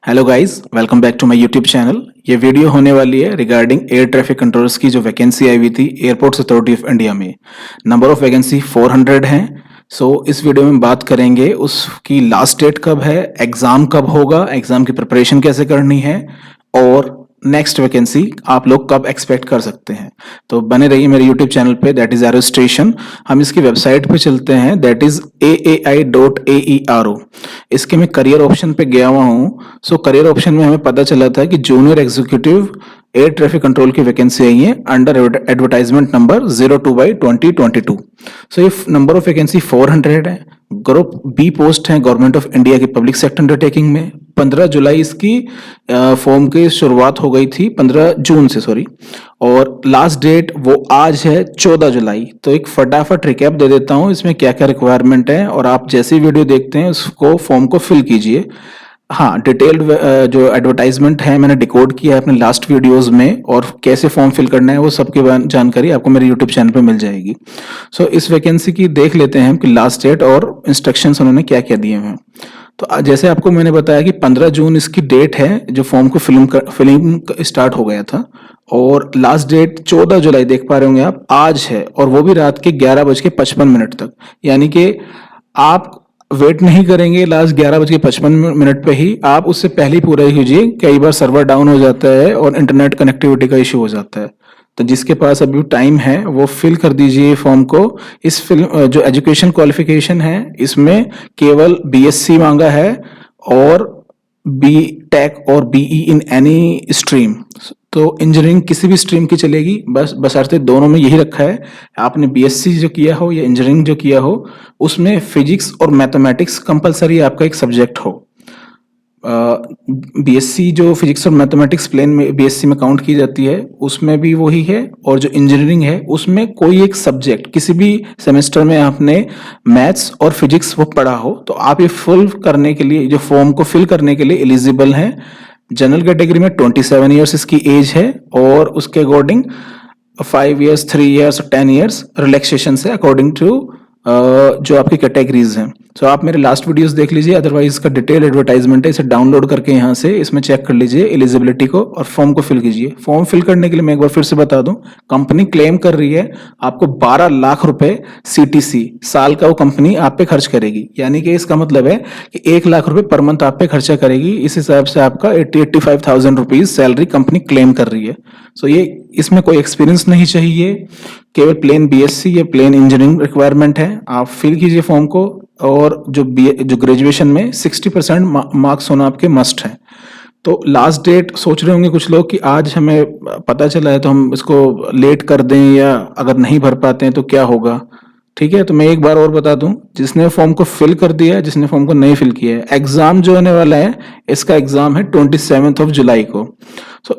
Hello guys, welcome back to my YouTube channel. ये video होने वाली है रिगार्डिंग एयर ट्रैफिक कंट्रोलर्स की जो वैकेंसी आई हुई थी एयरपोर्ट्स अथॉरिटी ऑफ इंडिया में। नंबर ऑफ वैकेंसी 400 हैं। इस वीडियो में बात करेंगे उसकी लास्ट डेट कब है, एग्ज़ाम कब होगा, एग्ज़ाम की प्रिपरेशन कैसे करनी है और नेक्स्ट वैकेंसी आप लोग कब एक्सपेक्ट कर सकते हैं। तो बने रहिए मेरे यूट्यूब चैनल पे, दैट इज एरो स्टेशन। हम इसकी वेबसाइट पे चलते हैं, दैट इज aai.aero। इसके मैं करियर ऑप्शन पे गया हुआ हूँ। करियर ऑप्शन में हमें पता चला था कि junior executive air traffic control की वैकेंसी आई है अंडर एडवर्टाइजमेंट नंबर 02/2022। ये नंबर ऑफ वैकेंसी 400 है। ग्रुप बी पोस्ट है गवर्नमेंट ऑफ इंडिया की पब्लिक सेक्टर अंडरटेकिंग में। 15 जुलाई इसकी फॉर्म की शुरुआत हो गई थी, 15 जून से सॉरी, और लास्ट डेट वो आज है 14 जुलाई। तो एक फटाफट रिकैप दे देता हूँ इसमें क्या क्या रिक्वायरमेंट है, और आप जैसी वीडियो देखते हैं उसको फॉर्म को फिल कीजिए। हाँ, डिटेल्ड जो एडवर्टाइजमेंट है मैंने डिकोड किया है अपने लास्ट वीडियोस में, और कैसे फॉर्म फिल करना है वो सबकी जानकारी आपको मेरे यूट्यूब चैनल पे मिल जाएगी। इस वैकेंसी की देख लेते हैं कि लास्ट डेट और इंस्ट्रक्शंस उन्होंने क्या क्या दिए हैं। जैसे आपको मैंने बताया कि 15 जून इसकी डेट है जो फॉर्म को फिलिंग स्टार्ट हो गया था, और लास्ट डेट 14 जुलाई देख पा रहे होंगे आप, आज है, और वो भी रात के 11:55 तक। यानी कि आप वेट नहीं करेंगे लास्ट 11:55 पे ही, आप उससे पहले ही पूरा ही कीजिए। कई बार सर्वर डाउन हो जाता है और इंटरनेट कनेक्टिविटी का इशू हो जाता है। तो जिसके पास अभी टाइम है वो फिल कर दीजिए फॉर्म को। इस फिल्म जो एजुकेशन क्वालिफिकेशन है इसमें केवल बीएससी मांगा है, और बी टेक और बीई इन एनी स्ट्रीम। तो इंजीनियरिंग किसी भी स्ट्रीम की चलेगी, बस बशर्ते दोनों में यही रखा है, आपने बीएससी जो किया हो या इंजीनियरिंग जो किया हो उसमें फिजिक्स और मैथमेटिक्स कंपलसरी आपका एक सब्जेक्ट हो। बीएससी जो फिजिक्स और मैथमेटिक्स प्लेन में बीएससी में काउंट की जाती है उसमें भी वही है, और जो इंजीनियरिंग है उसमें कोई एक सब्जेक्ट किसी भी सेमेस्टर में आपने मैथ्स और फिजिक्स वो पढ़ा हो, तो आप ये फुल करने के लिए, जो फॉर्म को फिल करने के लिए एलिजिबल हैं। जनरल कैटेगरी में 27 ईयर्स इसकी एज है, और उसके अकॉर्डिंग 5 ईयर्स, 3 ईयर्स और 10 ईयर्स रिलैक्सेशन से अकॉर्डिंग टू जो आपकी कैटेगरीज हैं। आप मेरे लास्ट वीडियोस देख लीजिए, अदरवाइज इसका डिटेल एडवर्टाइजमेंट है, इसे डाउनलोड करके यहाँ से इसमें चेक कर लीजिए एलिजिबिलिटी को, और फॉर्म को फिल कीजिए। फॉर्म फिल करने के लिए मैं एक बार फिर से बता दूं, कंपनी क्लेम कर रही है आपको 12 लाख रुपए सीटीसी साल का वो कंपनी आप पे खर्च करेगी। यानी कि इसका मतलब है कि 1 लाख रुपए पर मंथ आप पे खर्चा करेगी। इस हिसाब से आपका 85,000 रुपीज सैलरी कंपनी क्लेम कर रही है। ये इसमें कोई एक्सपीरियंस नहीं चाहिए, केवल प्लेन बीएससी या प्लेन इंजीनियरिंग रिक्वायरमेंट है। आप फिल कीजिए फॉर्म को, और जो ग्रेजुएशन में 60% मार्क्स होना आपके मस्ट है। तो लास्ट डेट सोच रहे होंगे कुछ लोग कि आज हमें पता चला है तो हम इसको लेट कर दें, या अगर नहीं भर पाते हैं तो क्या होगा। ठीक है, तो मैं एक बार और बता दूं, जिसने फॉर्म को फिल कर दिया है, जिसने फॉर्म को नहीं फिल किया है, एग्जाम जो होने वाला है इसका एग्जाम है 27 जुलाई को।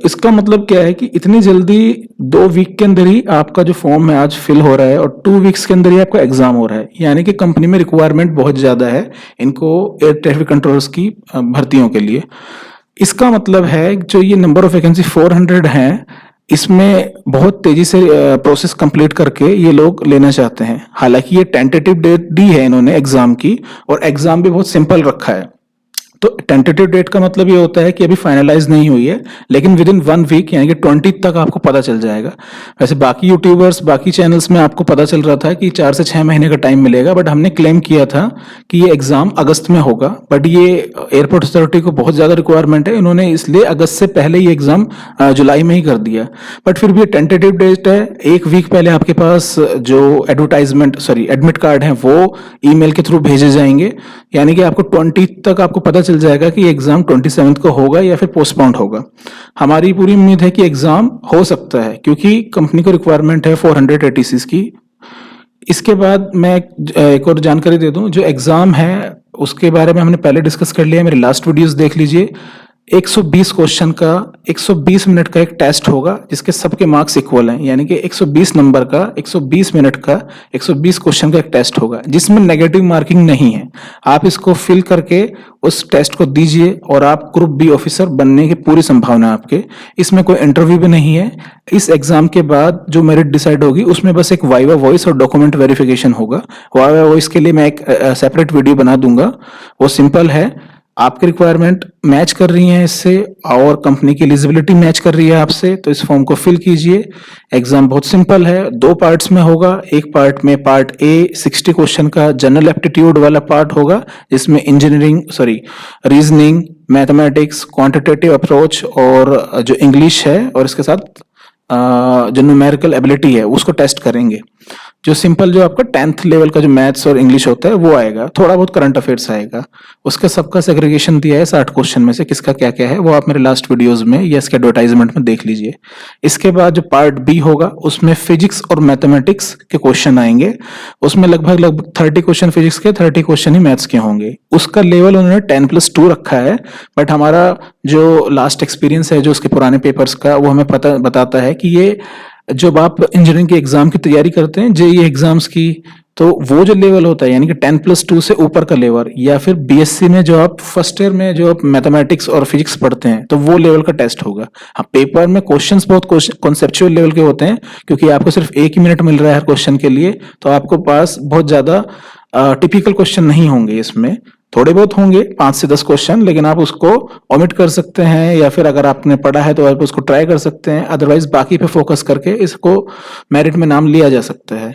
इसका मतलब क्या है कि इतनी जल्दी 2 वीक के अंदर ही आपका जो फॉर्म है आज फिल हो रहा है, और 2 वीक्स के अंदर ही आपका एग्जाम हो रहा है। यानी कि कंपनी में रिक्वायरमेंट बहुत ज्यादा है इनको एयर ट्रैफिक कंट्रोलर्स की भर्तियों के लिए। इसका मतलब है जो ये नंबर ऑफ वैकेंसी 400 है, इसमें बहुत तेजी से प्रोसेस कंप्लीट करके ये लोग लेना चाहते हैं। हालांकि ये टेंटेटिव डेट दी है इन्होंने एग्जाम की, और एग्जाम भी बहुत सिंपल रखा है। तो टेंटेटिव डेट का मतलब ये होता है कि अभी फाइनलाइज नहीं हुई है, लेकिन विद इन 1 वीक यानी कि 20 तक आपको पता चल जाएगा। वैसे बाकी यूट्यूबर्स, बाकी चैनल्स में आपको पता चल रहा था कि 4 से 6 महीने का टाइम मिलेगा, बट हमने क्लेम किया था कि ये एग्जाम अगस्त में होगा। बट ये एयरपोर्ट अथॉरिटी को बहुत ज्यादा रिक्वायरमेंट है, इन्होंने इसलिए अगस्त से पहले ये एग्जाम जुलाई में ही कर दिया। बट फिर भी ये टेंटेटिव डेट है। 1 वीक पहले आपके पास जो एडमिट कार्ड है वो ईमेल के थ्रू भेजे जाएंगे, यानी कि आपको 20 तक आपको पता चल जाएगा कि एग्जाम 27 को होगा या फिर पोस्टपोन्ड होगा। हमारी पूरी उम्मीद है कि एग्जाम हो सकता है, क्योंकि कंपनी को रिक्वायरमेंट है 400 एटीसीज की। इसके बाद मैं एक और जानकारी दे दूं, जो एग्जाम है उसके बारे में हमने पहले डिस्कस कर लिया, मेरे लास्ट वीडियोस देख लीजिए। 120 क्वेश्चन का 120 मिनट का एक टेस्ट होगा, जिसके सबके मार्क्स इक्वल हैं, यानी कि 120 नंबर का 120 मिनट का 120 क्वेश्चन का एक टेस्ट होगा, जिसमें नेगेटिव मार्किंग नहीं है। आप इसको फिल करके उस टेस्ट को दीजिए, और आप ग्रुप बी ऑफिसर बनने की पूरी संभावना है आपके। इसमें कोई इंटरव्यू भी नहीं है। इस एग्जाम के बाद जो मेरिट डिसाइड होगी उसमें बस एक वाइवा वॉइस और डॉक्यूमेंट वेरिफिकेशन होगा। वाइवा वॉइस के लिए मैं एक सेपरेट वीडियो बना दूंगा, वो सिंपल है। आपकी रिक्वायरमेंट मैच कर रही है इससे और कंपनी की एलिजिबिलिटी मैच कर रही है आपसे, तो इस फॉर्म को फिल कीजिए। एग्जाम बहुत सिंपल है, 2 पार्ट्स में होगा। एक पार्ट में पार्ट ए 60 क्वेश्चन का जनरल एप्टीट्यूड वाला पार्ट होगा, जिसमें रीजनिंग, मैथमेटिक्स, क्वांटिटेटिव अप्रोच और जो इंग्लिश है और इसके साथ जो न्यूमेरिकल एबिलिटी है उसको टेस्ट करेंगे। जो सिंपल जो आपका 10th लेवल का जो मैथ्स और इंग्लिश होता है वो आएगा, थोड़ा बहुत करंट अफेयर्स आएगा। उसका सबका सेग्रीगेशन दिया है 60 क्वेश्चन में से किसका क्या क्या है, वो आप मेरे लास्ट वीडियोस में या इसके एडवर्टाइजमेंट में देख लीजिए। इसके बाद जो पार्ट बी होगा उसमें फिजिक्स और मैथमेटिक्स के क्वेश्चन आएंगे। उसमें लगभग 30 क्वेश्चन फिजिक्स के, 30 क्वेश्चन ही मैथ्स के होंगे। उसका लेवल उन्होंने 10+2 रखा है, बट हमारा जो लास्ट एक्सपीरियंस है जो उसके पुराने पेपर्स का, वो हमें बताता है कि ये जब आप इंजीनियरिंग के एग्जाम की तैयारी करते हैं, जेईई एग्जाम्स की, तो वो जो लेवल होता है यानी कि 10+2 से ऊपर का लेवल, या फिर बीएससी में जो आप फर्स्ट ईयर में जो आप मैथमेटिक्स और फिजिक्स पढ़ते हैं तो वो लेवल का टेस्ट होगा। हाँ, पेपर में क्वेश्चंस बहुत कॉन्सेप्चुअल लेवल के होते हैं, क्योंकि आपको सिर्फ 1 ही मिनट मिल रहा है हर क्वेश्चन के लिए, तो आपको पास बहुत ज्यादा टिपिकल क्वेश्चन नहीं होंगे। इसमें थोड़े बहुत होंगे 5 से 10 क्वेश्चन, लेकिन आप उसको ओमिट कर सकते हैं, या फिर अगर आपने पढ़ा है तो आप उसको ट्राई कर सकते हैं। अदरवाइज बाकी पे फोकस करके इसको मेरिट में नाम लिया जा सकता है।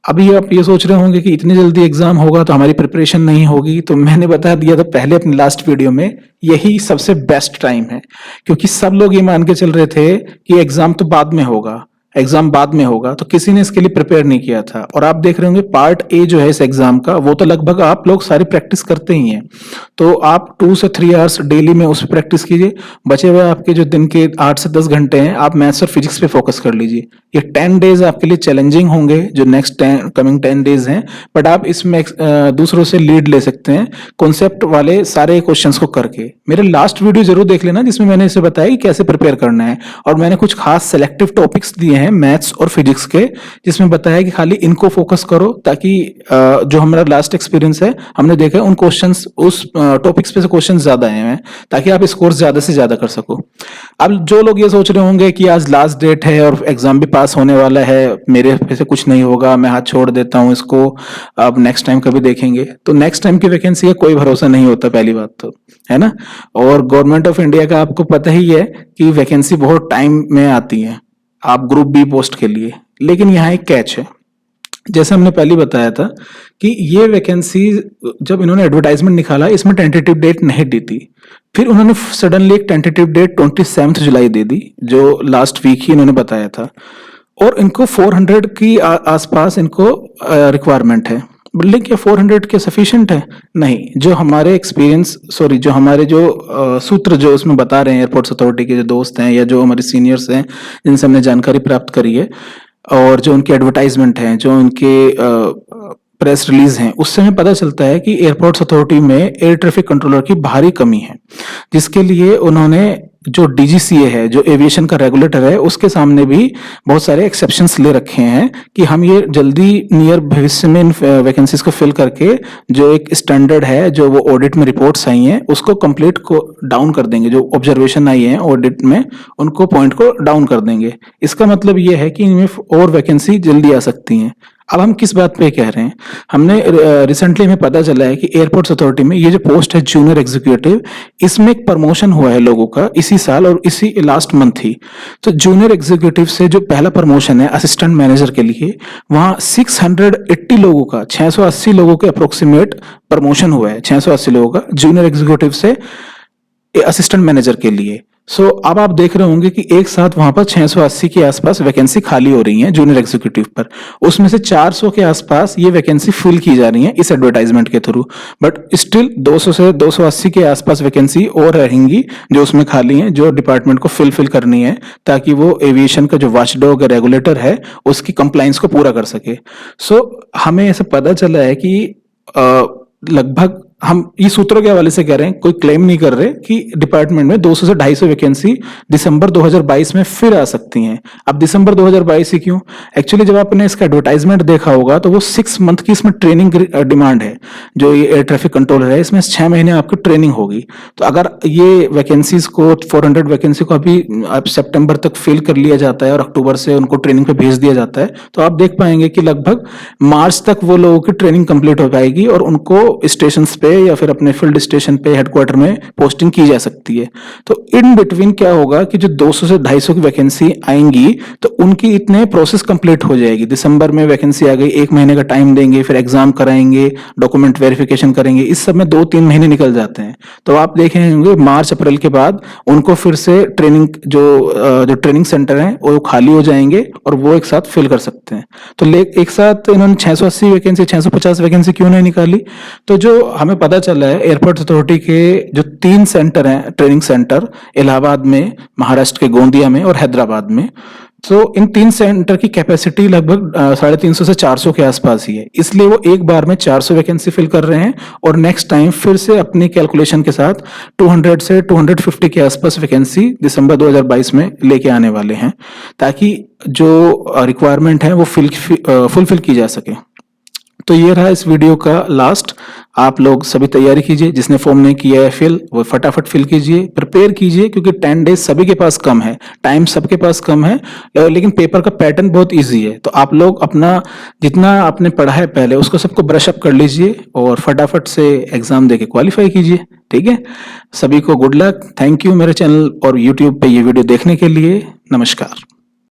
अभी आप ये सोच रहे होंगे कि इतनी जल्दी एग्जाम होगा तो हमारी प्रिपरेशन नहीं होगी, तो मैंने बता दिया था पहले अपने लास्ट वीडियो में, यही सबसे बेस्ट टाइम है। क्योंकि सब लोग ये मान के चल रहे थे कि एग्जाम तो बाद में होगा, एग्जाम बाद में होगा, तो किसी ने इसके लिए प्रिपेयर नहीं किया था। और आप देख रहे होंगे पार्ट ए जो है इस एग्जाम का, वो तो लगभग आप लोग सारी प्रैक्टिस करते ही हैं। तो आप 2 से 3 आवर्स डेली में उस पर प्रैक्टिस कीजिए। बचे हुए आपके जो दिन के 8 से 10 घंटे हैं, आप मैथ्स और फिजिक्स पे फोकस कर लीजिए। ये 10 डेज आपके लिए चैलेंजिंग होंगे, जो नेक्स्ट कमिंग 10 डेज हैं, बट आप इसमें दूसरों से लीड ले सकते हैं कॉन्सेप्ट वाले सारे क्वेश्चंस को करके। मेरे लास्ट वीडियो जरूर देख लेना, जिसमें मैंने इसे बताया कि कैसे प्रिपेयर करना है, और मैंने कुछ खास सेलेक्टिव टॉपिक्स दिए हैं मैथ्स और फिजिक्स के, जिसमें बताया कि खाली इनको फोकस करो, ताकि जो हमारा लास्ट एक्सपीरियंस है हमने देखा है उन क्वेश्चंस, उस टॉपिक्स पे से क्वेश्चंस ज्यादा आए हैं, ताकि आप स्कोर ज्यादा से ज्यादा कर सको। अब जो लोग ये सोच रहे होंगे कि आज लास्ट डेट है और एग्जाम भी पास होने वाला है, मेरे पे से कुछ नहीं होगा, मैं हाथ छोड़ देता हूं इसको, अब नेक्स्ट टाइम कभी देखेंगे, तो नेक्स्ट टाइम की वैकेंसी का कोई भरोसा नहीं होता, पहली बात तो, है ना। और गवर्नमेंट ऑफ इंडिया का आपको पता ही है कि वैकेंसी बहुत टाइम में आती है, आप ग्रुप बी पोस्ट के लिए। लेकिन यहाँ एक कैच है, जैसे हमने पहले बताया था कि ये वैकेंसी जब इन्होंने एडवर्टाइजमेंट निकाला, इसमें टेंटेटिव डेट नहीं दी थी, फिर उन्होंने सडनली एक टेंटेटिव डेट 27 जुलाई दे दी, जो लास्ट वीक ही इन्होंने बताया था। और इनको 400 की आसपास इनको रिक्वायरमेंट है। बिल्डिंग क्या 400 के सफिशिएंट है? नहीं। जो हमारे जो हमारे जो सूत्र जो उसमें बता रहे हैं एयरपोर्ट्स अथॉरिटी के जो दोस्त हैं या जो हमारे सीनियर्स हैं जिनसे हमने जानकारी प्राप्त करी है, और जो उनके एडवर्टाइजमेंट हैं, जो उनके प्रेस रिलीज हैं, उससे हमें पता चलता है कि एयरपोर्ट्स अथॉरिटी में एयर ट्रैफिक कंट्रोलर की भारी कमी है, जिसके लिए उन्होंने जो डीजीसीए है, जो एविएशन का रेगुलेटर है, उसके सामने भी बहुत सारे एक्सेप्शंस ले रखे हैं कि हम ये जल्दी नियर भविष्य में इन वैकेंसीज को फिल करके जो एक स्टैंडर्ड है, जो वो ऑडिट में रिपोर्ट्स आई हैं, उसको कंप्लीट को डाउन कर देंगे। जो ऑब्जर्वेशन आई है ऑडिट में, उनको पॉइंट को डाउन कर देंगे। इसका मतलब ये है कि इनमें और वैकेंसी जल्दी आ सकती हैं। अब हम किस बात पे कह रहे हैं, हमने रिसेंटली हमें पता चला है कि एयरपोर्ट्स अथॉरिटी में ये जो पोस्ट है जूनियर एग्जीक्यूटिव, इसमें एक प्रमोशन हुआ है लोगों का इसी साल और इसी लास्ट मंथ ही। तो जूनियर एग्जीक्यूटिव से जो पहला प्रमोशन है असिस्टेंट मैनेजर के लिए, वहां 680 लोगों का, 680 लोगों के अप्रोक्सीमेट प्रमोशन हुआ है, 680 लोगों का जूनियर एग्जीक्यूटिव से असिस्टेंट मैनेजर के लिए। अब आप देख रहे होंगे कि एक साथ वहां पर 680 के आसपास वैकेंसी खाली हो रही है जूनियर एग्जीक्यूटिव पर। उसमें से 400 के आसपास ये वैकेंसी फिल की जा रही है इस एडवर्टाइजमेंट के थ्रू, बट स्टिल 200 से 280 के आसपास वैकेंसी और रहेंगी जो उसमें खाली हैं, जो डिपार्टमेंट को फिल करनी है, ताकि वो एविएशन का जो वॉचडॉग रेगुलेटर है उसकी कंप्लायंस को पूरा कर सके। हमें ऐसा पता चला है कि लगभग, हम इस सूत्रों के हवाले से कह रहे हैं, कोई क्लेम नहीं कर रहे, कि डिपार्टमेंट में 200 से 250 वैकेंसी दिसंबर 2022 में फिर आ सकती हैं। अब दिसंबर 2022 ही क्यों? एक्चुअली जब आपने इसका एडवर्टाइजमेंट देखा होगा तो वो 6 मंथ की इसमें ट्रेनिंग डिमांड है। जो ये एयर ट्रैफिक कंट्रोलर है, इसमें 6 महीने आपकी ट्रेनिंग होगी। तो अगर ये वैकेंसीज को, 400 वैकेंसी को अभी अब सितंबर तक फिल कर लिया जाता है और अक्टूबर से उनको ट्रेनिंग पे भेज दिया जाता है, तो आप देख पाएंगे कि लगभग मार्च तक वो लोगों की ट्रेनिंग कंप्लीट हो पाएगी और उनको स्टेशन पे पे या फिर अपने फील्ड स्टेशन पे हेडक्वार्टर में पोस्टिंग की जा सकती है। तो इन बिटवीन क्या होगा कि जो 200 से 250 की वैकेंसी आएंगी तो उनकी इतने प्रोसेस कंप्लीट हो जाएगी। दिसंबर में वैकेंसी आ गई, 1 महीने का टाइम देंगे, फिर एग्जाम कराएंगे, डॉक्यूमेंट वेरिफिकेशन करेंगे, इस सब में 2-3 महीने निकल जाते हैं। तो आप देखे होंगे मार्च अप्रैल के बाद उनको फिर से ट्रेनिंग जो ट्रेनिंग सेंटर हैं वो खाली हो जाएंगे और वो एक साथ फिल कर सकते हैं। तो एक साथ इन्होंने 680 वैकेंसी 650 वैकेंसी क्यों नहीं निकाली? तो जो हमें पता चला है एयरपोर्ट अथॉरिटी के जो 3 सेंटर हैं ट्रेनिंग सेंटर, इलाहाबाद में, महाराष्ट्र के गोंदिया में और हैदराबाद में, तो इन 3 सेंटर की कैपेसिटी लगभग 350 से 400 के आसपास ही है। इसलिए वो एक बार में 400 वैकेंसी फिल कर रहे हैं और नेक्स्ट टाइम फिर से अपनी कैलकुलेशन के साथ 200 से 250 के आसपास वैकेंसी दिसंबर 2022 में लेके आने वाले हैं, ताकि जो रिक्वायरमेंट है वो फुलफिल की जा सके। तो ये रहा इस वीडियो का लास्ट। आप लोग सभी तैयारी कीजिए, जिसने फॉर्म नहीं किया है फिल, वो फटाफट फिल कीजिए, प्रिपेयर कीजिए, क्योंकि 10 डेज सभी के पास कम है, टाइम सबके पास कम है, लेकिन पेपर का पैटर्न बहुत इजी है। तो आप लोग अपना जितना आपने पढ़ा है पहले उसको सबको ब्रश अप कर लीजिए और फटाफट से एग्जाम देके क्वालिफाई कीजिए। ठीक है, सभी को गुड लक। थैंक यू मेरे चैनल और यूट्यूब पे ये वीडियो देखने के लिए। नमस्कार।